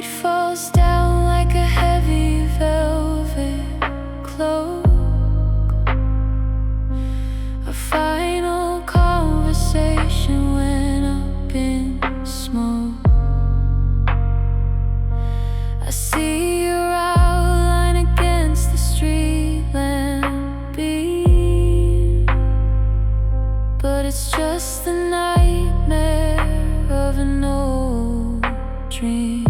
night falls down like a heavy velvet cloak. A final conversation went up in smoke. I see your outline against the street lamp beam, but it's just the nightmare of an old dream.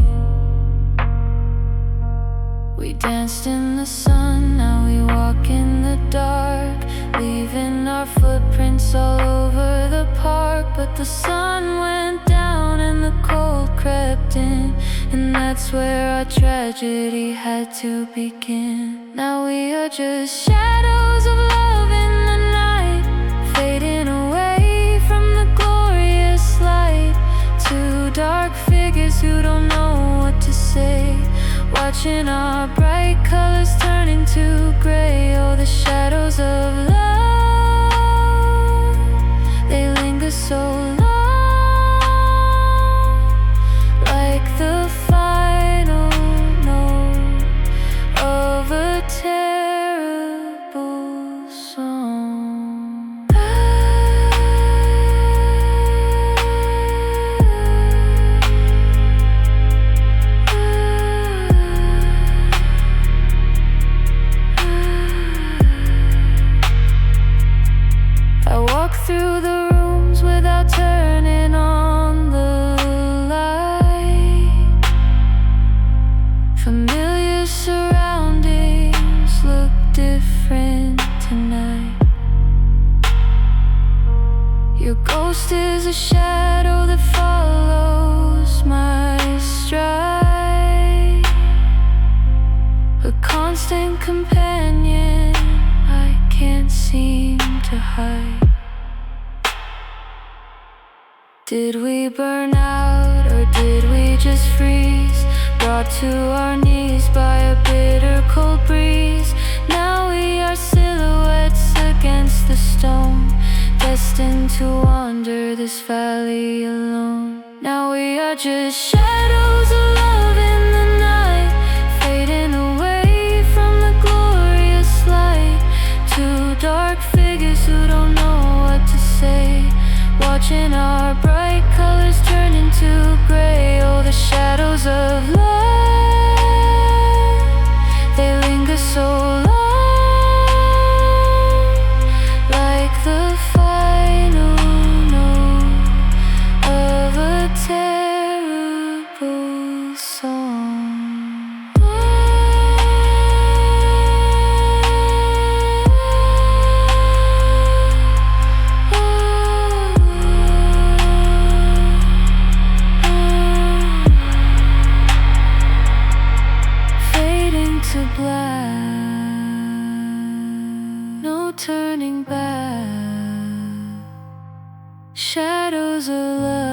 We danced in the sun, now we walk in the dark, leaving our footprints all over the park. But the sun went down and the cold crept in, and that's where our tragedy had to begin. Now we are just shadows of love in the night, fading away from the glorious light. Two dark figures who don't know what to say, watching our bright colors turn into gray. Oh, the shadows of love, they linger so long, like the final note of a terrible song. I walk through the rooms without turning on the light. Familiar surroundings look different tonight. Your ghost is a shadow that follows my stride, a constant companion I can't seem to hide. Did we burn out or did we just freeze, brought to our knees by a bitter cold breeze? Now we are silhouettes against the stone, destined to wander this valley alone. Now we are just shadows of love in the night, fading away from the glorious light. Two dark figures who don't know what to say, watching our bright colors turn into gray. Oh, the shadows of love, they linger so long, like the final note of a terrible song. To black, no turning back, shadows of love.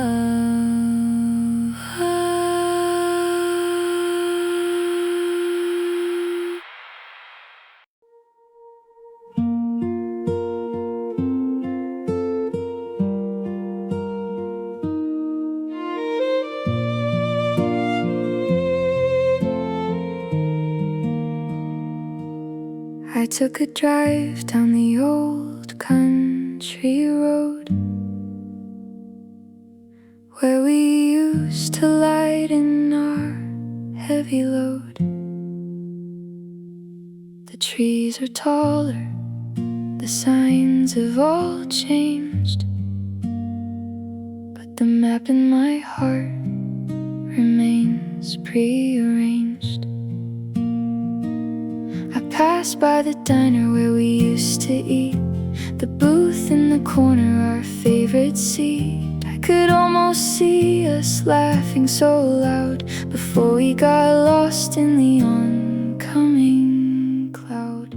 I took a drive down the old country road, where we used to lighten our heavy load. The trees are taller, the signs have all changed, but the map in my heart remains prearranged. I passed by the diner where we used to eat, the booth in the corner, our favorite seat. I could almost see us laughing so loud before we got lost in the oncoming cloud.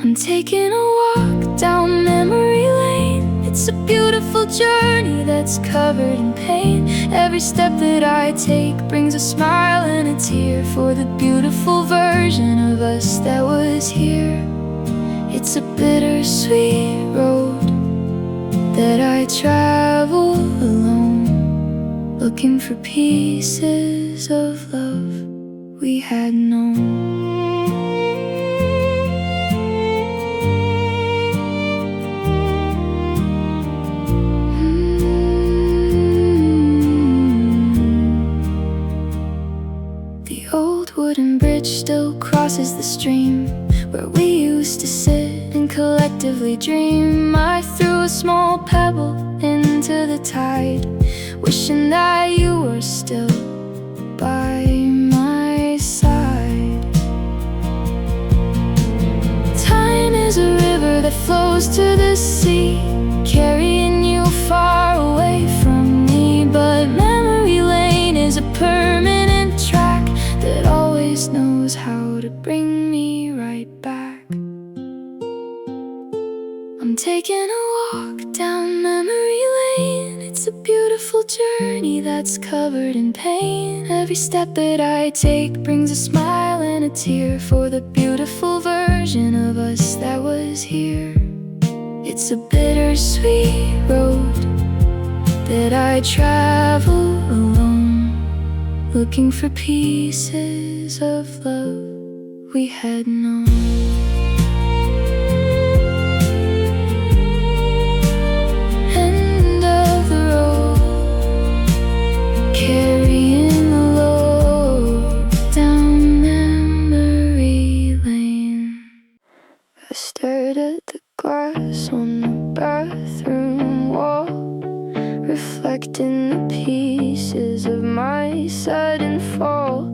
I'm taking a walk down memory lane. It's a beautiful journey that's covered in pain. Every step that I take brings a smile and a tear for the beautiful version of us that was here. It's a bittersweet road that I travel alone, looking for pieces of love we had known. The old wooden bridge still crosses the stream where we used to sit and collectively dream. I threw a small pebble into the tide, wishing that you were still by my side. Time is a river that flows to the sea, carrying you far away from me. But memory lane is a permanent track that always knows how to bring me right back. I'm taking a walk down memory lane. It's a beautiful journey that's covered in pain. Every step that I take brings a smile and a tear for the beautiful version of us that was here. It's a bittersweet road that I travel alone, looking for pieces of love we had known. End of the road, carrying the load down memory lane. I stared at the glass on the bathroom wall, reflecting the pieces of my sudden fall.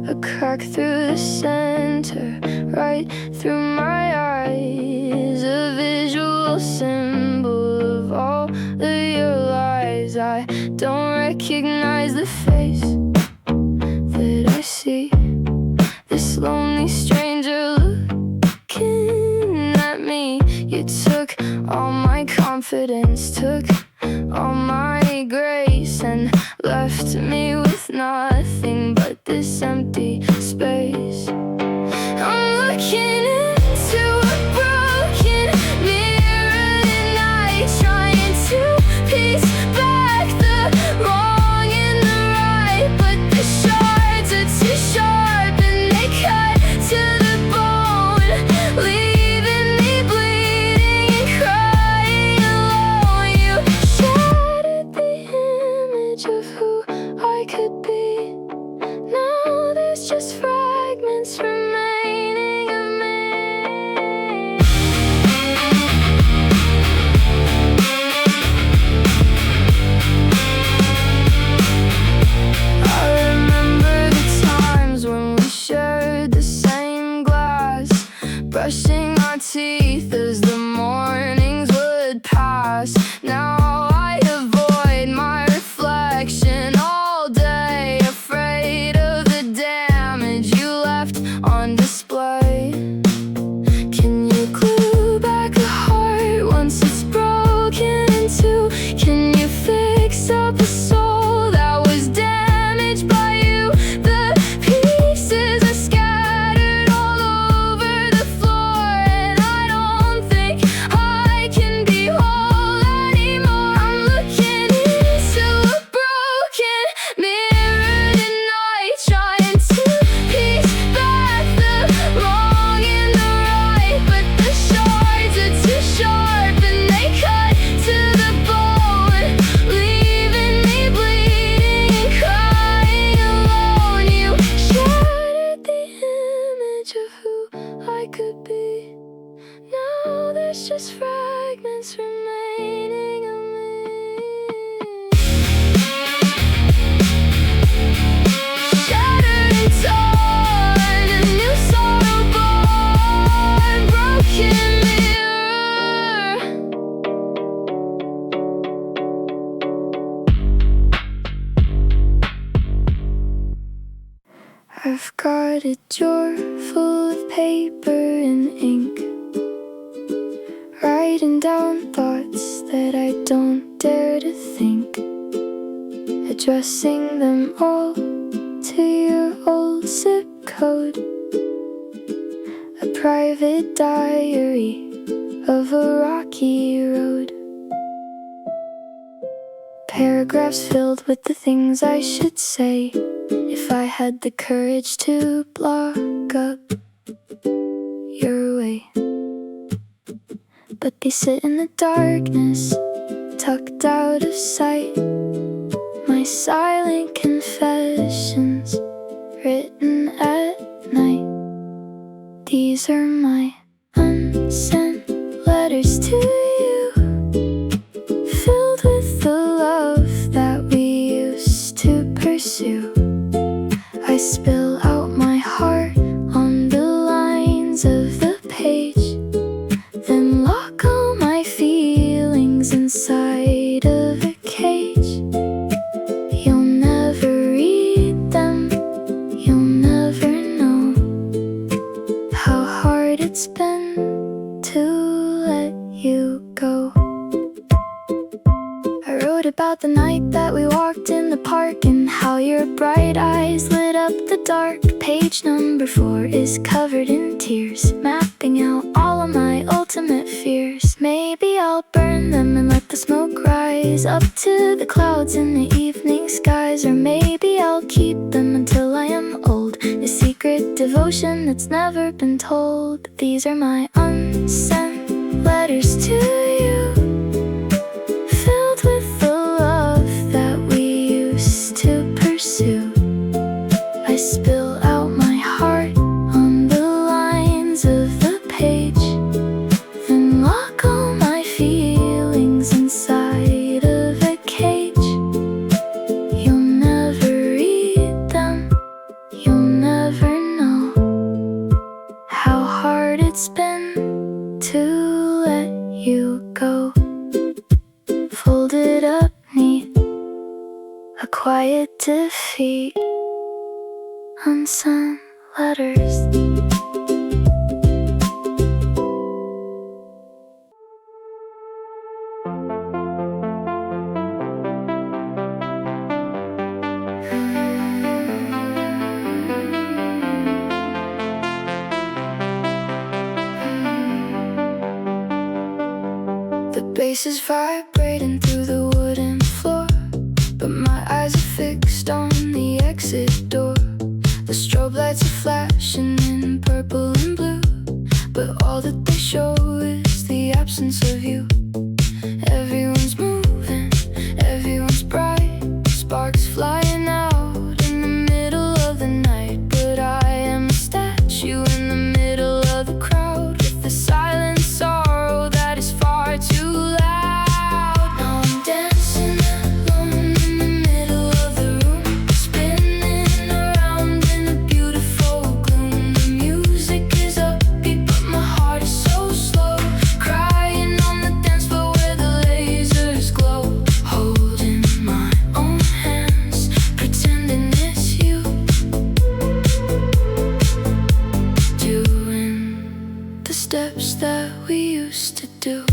A crack through the center, right through my eyes, a visual symbol of all of your lies. I don't recognize the face that I see, this lonely stranger looking at me. You took all my confidence, took all my grace, and left me with nothing but this empty space. I'm looking into a broken mirror tonight, trying to piece back the wrong and the right, but the shards are too sharp and they cut to the bone, leaving me bleeding and crying alone. You shattered the image of who I could be. Now there's just fragments remaining of me. I remember the times when we shared the same glass, brushing our teeth as the mornings would pass. Now I avoid my reflection all day, afraid of the damage you left on display. Can you glue back a heart once it's broken in two? Can you fix up a soul that was damaged by you? The pieces are scattered all over the floor, and I don't think I can be whole anymore. I'm looking into a broken mirror tonight, trying to piece back the wrong and the right, but the shards are too sharp and they cut to the bone, leaving me bleeding and crying alone. You shattered the image of who I could be. Now there's just fragments remaining of me. Shattered and torn, a new sorrow born, broken mirror. I've got a drawer full of paper and ink, writing down thoughts that I don't dare to think, addressing them all to your old zip code. A private diary of a rocky road, Paragraphs filled with the things I should say if I had the courage to block up your way. But they sit in the darkness, tucked out of sight. My silent confessions written at night. These are my unsent letters to you, filled with the love that we used to pursue. I spill out my heart on the lines of the page, then lock all my feelings inside of a cage. You'll never read them, you'll never know how hard it's been to let you go. I wrote about the night that we walked in the park and how your bright eyes lit up the dark. Page number 4 is covered in tears, mapping out all of my ultimate fears. Maybe I'll burn them and let the smoke rise up to the clouds in the evening skies. Or maybe I'll keep them until I am old, a secret devotion that's never been told. These are my unsent letters to you, filled with the love that we used to pursue. I spill out my heart on the lines of the page, then lock all my feelings inside of a cage. You'll never read them, you'll never know how hard it's been to let you go. Folded up neat, a quiet defeat. Unsent letters. The bass is vibrating through the wooden floor, but my eyes are fixed on the exit door. The strobe lights are flashing in purple and blue, but all that they show is the absence of you. Everyone's moving, everyone's bright, sparks flying out in the middle of the night. But I am a statue in the middle of the crowd, with the silent sorrow that is far too loud. Now I'm dancing alone in the middle of the room, spinning around in the beautiful gloom. The music is upbeat, but my heart is so slow, crying on the dance floor where the lasers glow. Holding my own hands, pretending it's you, doing the steps that we used to do.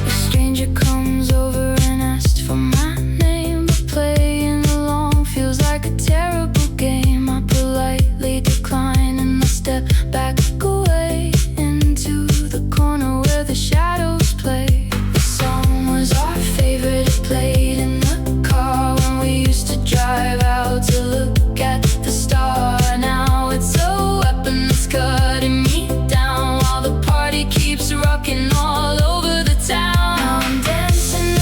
A stranger comes over and asks for my name, but playing along feels like a terrible game. I politely decline and I step back away into the corner where the shadows play. The song was our favorite, it played in the car when we used to drive out to look at the star. Now it's a weapon that's cutting me down while the party keeps rocking all over the town. Now I'm dancing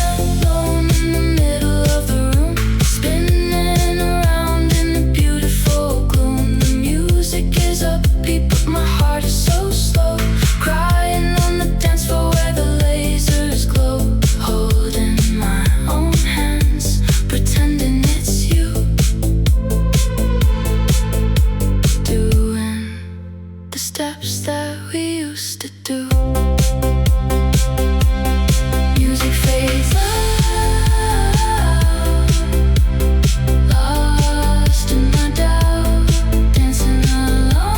alone in the middle of the room, spinning around in the beautiful gloom. The music is upbeat, but my heart is so slow, crying on the dance floor where the lasers glow. Holding my own hands, pretending it's you, doing the steps that we used to do. Music fades out, lost in the doubt, dancing alone.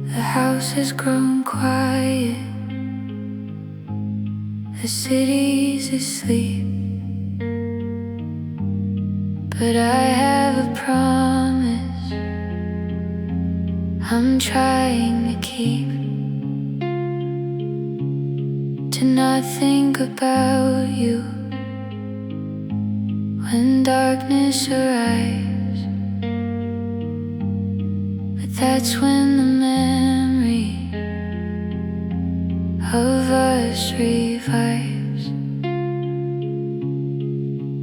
The house has grown quiet, the city's asleep, but I have a promise I'm trying to keep, to not think about you when darkness arrives. But that's when the memory of us revives.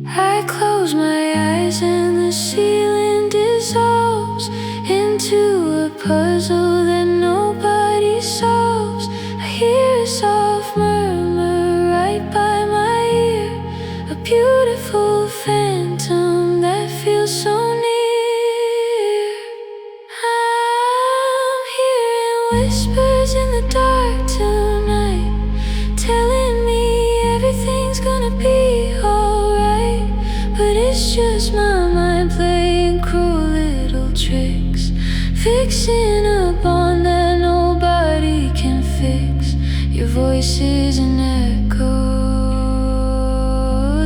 I close my eyes and the ceiling dissolves into a puzzle that nobody solves. I hear a soft murmur right by my ear, a beautiful phantom that feels so near. I'm hearing whispers in the dark tonight, telling me everything's gonna be alright. But it's just my mind playing cruel little tricks, fixing a bond that nobody can fix. Your voice is an echo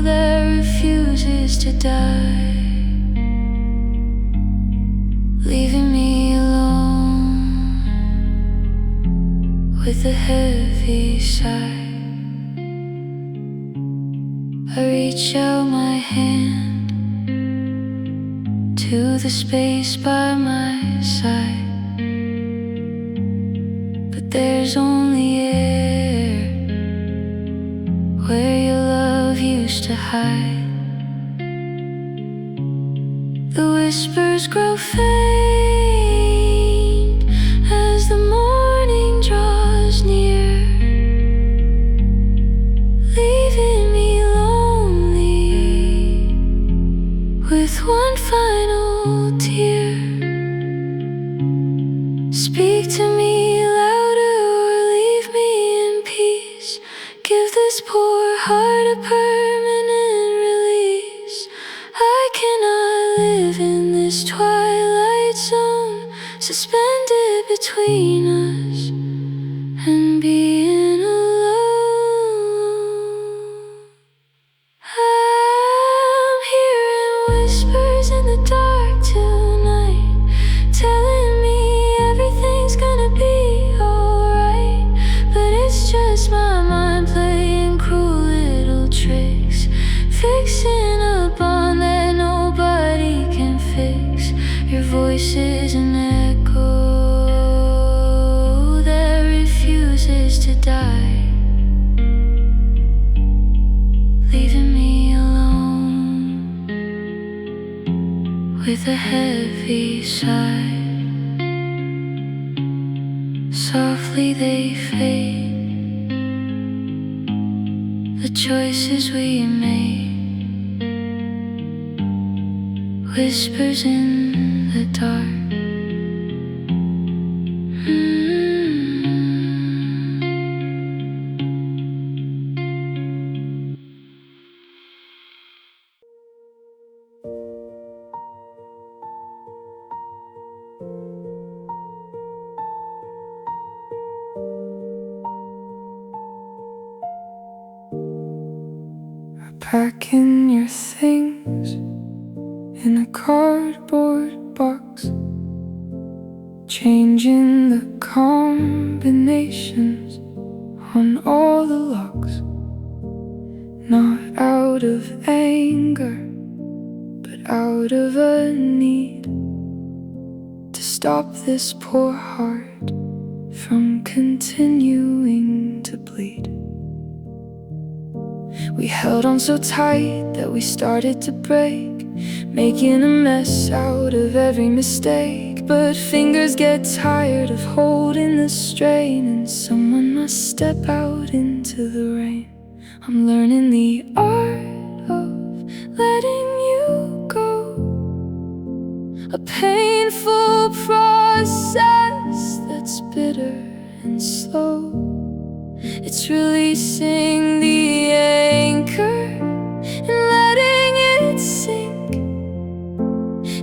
that refuses to die, leaving me alone with a heavy sigh. I reach out my hand to the space by my side, but there's only air where your love used to hide. The whispers grow faint as the morning draws near, leaving me lonely with one final tear. Speak to me louder or leave me in peace. Give this poor heart a permanent release. I cannot live in this twilight zone, suspended between us and being alone. I'm hearing whispers in the dark tonight, telling me everything's gonna be alright. But it's just my mind playing cruel little tricks, fixing a bond that nobody can fix. Your voice is an echo that refuses to die, leaving me alone with a heavy sigh. Softly they fade, the choices we made, whispers in the dark. Packing your things in a cardboard box, changing the combinations on all the locks. Not out of anger, but out of a need to stop this poor heart from continuing to bleed. We held on so tight that we started to break, making a mess out of every mistake. But fingers get tired of holding the strain, and someone must step out into the rain. I'm learning the art of letting you go, a painful process that's bitter and slow. It's releasing the anchor and letting it sink,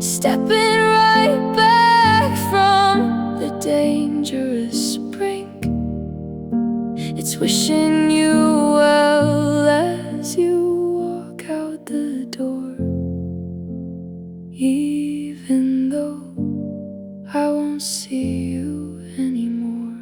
stepping right back from the day dangerous brink. It's wishing you well as you walk out the door, even though I won't see you anymore.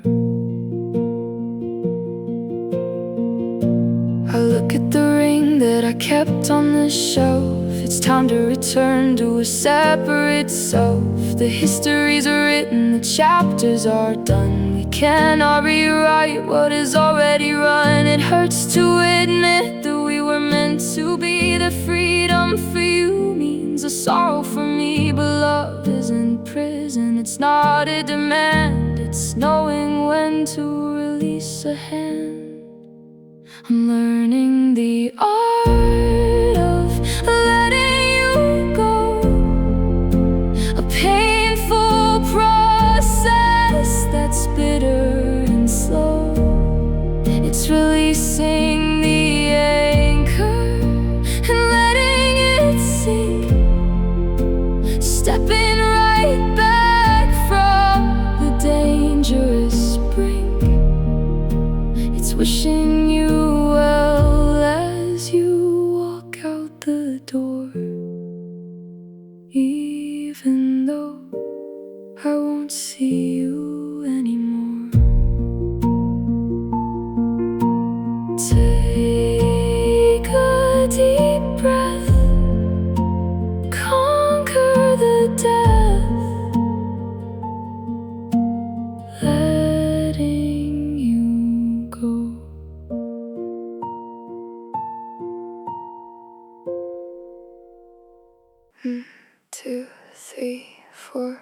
I look at the ring that I kept on the shelf. It's time to return to a separate self. The histories are written, the chapters are done. We cannot rewrite what is already run. It hurts to admit that we were meant to be. The freedom for you means a sorrow for me. But love isn't prison, it's not a demand. It's knowing when to release a hand. I'm learning the art of letting you go, a painful process that's bitter and slow. It's releasing the anchor and letting it sink, stepping right back from the dangerous brink. It's wishing you well as you walk out the door, even though I won't see you anymore. Take a deep breath, conquer the death, letting you go. 1, 2, 3, 4.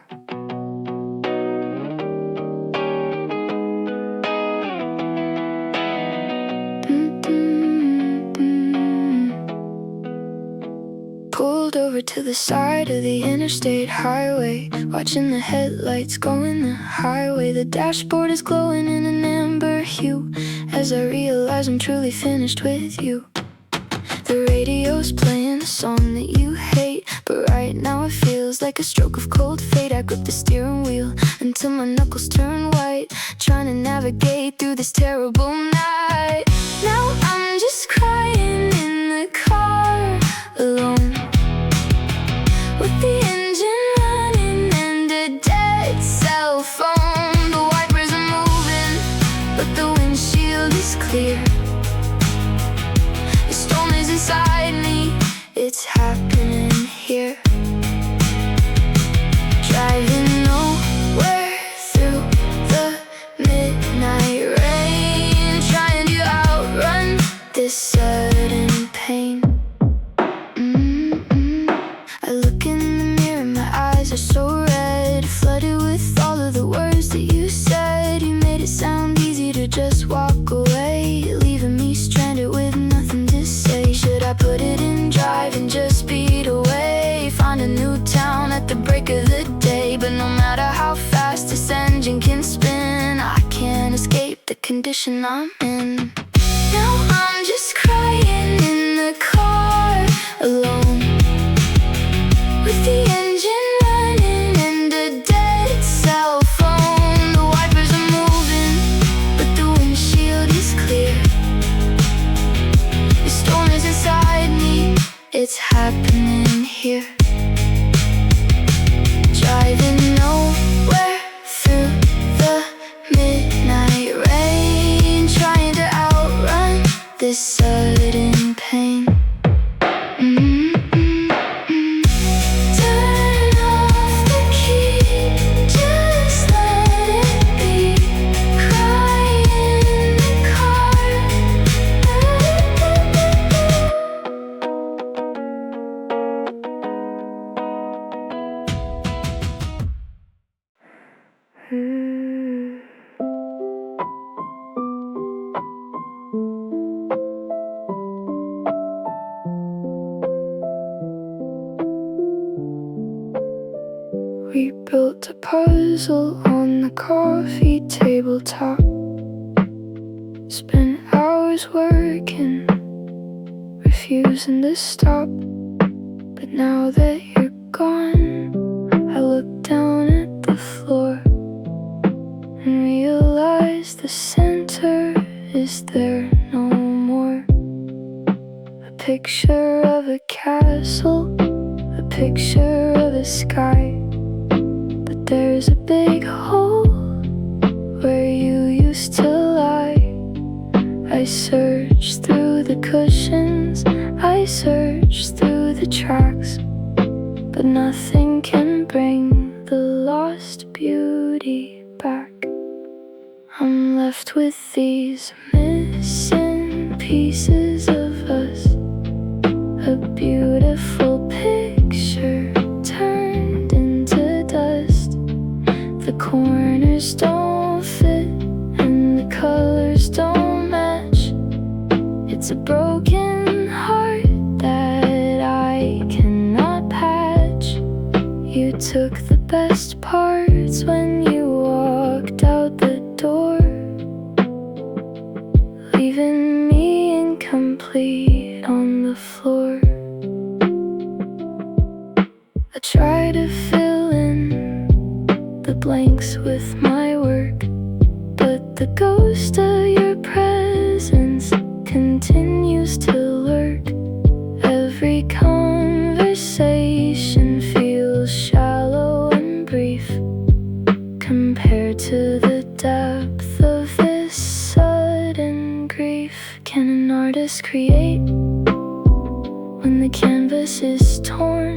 Pulled over to the side of the interstate highway, watching the headlights going the highway. The dashboard is glowing in an amber hue as I realize I'm truly finished with you. The radio's playing a song that you hate, but right now it feels like a stroke of cold fate. I grip the steering wheel until my knuckles turn white, trying to navigate through this terrible night. Now I'm just crying in the car alone, with the engine running and a dead cell phone. The wipers are moving, but the windshield is clear. The storm is inside me, it's happening here. Driving nowhere through the midnight rain, trying to outrun this sudden pain. I look in the mirror, my eyes are so red, flooded with all of the words that you said. You made it sound easy to just walk away, leaving me stranded with nothing to say. Should I put it in drive and just speed away, find a new town at the break of the day? But no matter how fast this engine can spin, I can't escape the condition I'm in. Now I'm just crying in the car alone, with the engine running and a dead cell phone. The wipers are moving, but the windshield is clear. The storm is inside me, it's happening here. Driving nowhere through the midnight rain, trying to outrun this sudden pain. Turn off the key, just let it be. Cry in the car. We built a puzzle on the coffee tabletop, spent hours working, refusing to stop. But now that you're gone, I look down at the floor and realize the center is there no more. A picture of a castle, a picture of a sky, but there's a big hole where you used to lie. I searched through the cushions, I searched through the tracks, but nothing can bring the lost beauty back. I'm left with these missing pieces of us, a beautiful picture turned into dust. The corners don't fit and the colors don't match. It's a broken heart that I cannot patch. You took the best parts when you walked out the door, leaving me incomplete on the floor. I try to fill in the blanks with my work, but the ghost of your presence continues to lurk. Every conversation feels shallow and brief compared to the depth of this sudden grief. Can an artist create when the canvas is torn?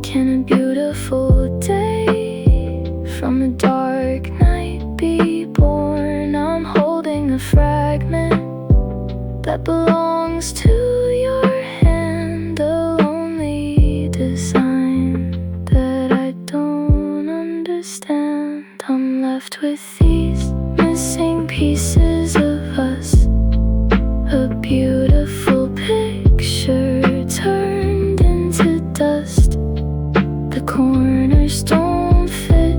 Can a beautiful day from a dark night be born? I'm holding a fragment that belongs to your hand, a lonely design that I don't understand. I'm left with these missing pieces of us, a beautiful picture turned into dust. The corners don't fit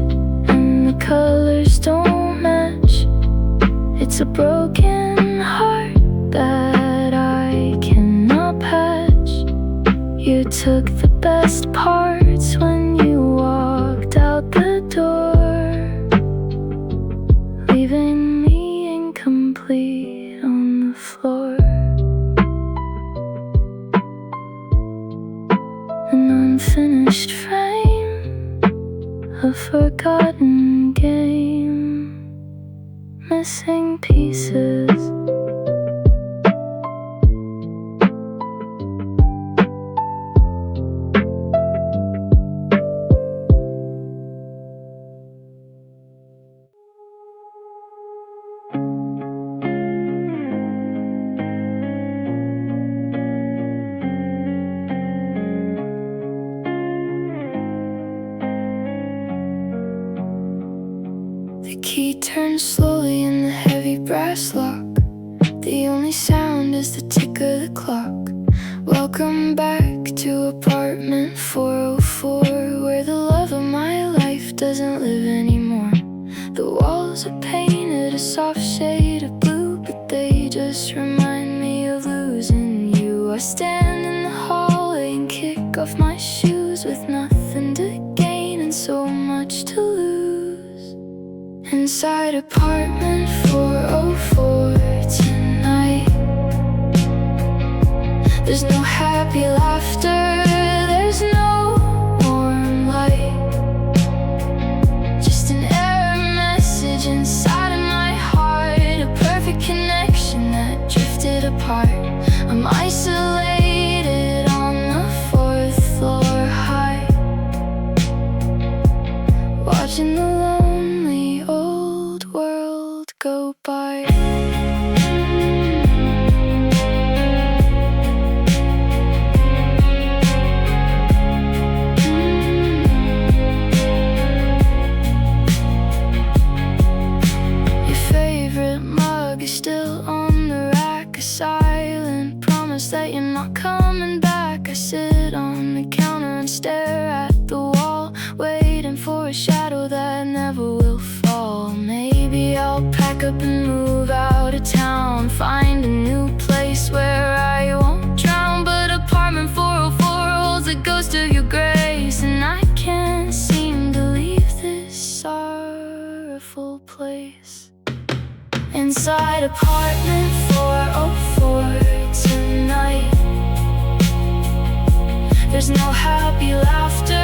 and the colors don't match. It's a broken heart that I cannot patch. You took the best parts when you walked out the door, leaving me incomplete on the floor. An unfinished frame, a forgotten game, missing pieces. The key turns slowly in the heavy brass lock. The only sound is the tick of the clock. Welcome back to apartment 404, where the love of my life doesn't live anymore. The walls are painted a soft shade of blue, but they just remind me of losing you. I stand in the hallway and kick off my shoes with nothing to gain and so much to lose. Inside apartment 404 tonight, there's no happy laughter, there's no warm light, just an error message inside of my heart, a perfect connection that drifted apart. I'm isolated on the 4th floor high, watching the lonely old world go by. Your favorite mug is still on the rack, a silent promise that you're not coming back. I sit on the counter and stare at the wall, waiting for a shadow that never will fall. Maybe I'll pack up and move out of town, find a new place where I won't drown. But apartment 404 holds a ghost of your grace, and I can't seem to leave this sorrowful place. place. Inside apartment 404 tonight, there's no happy laughter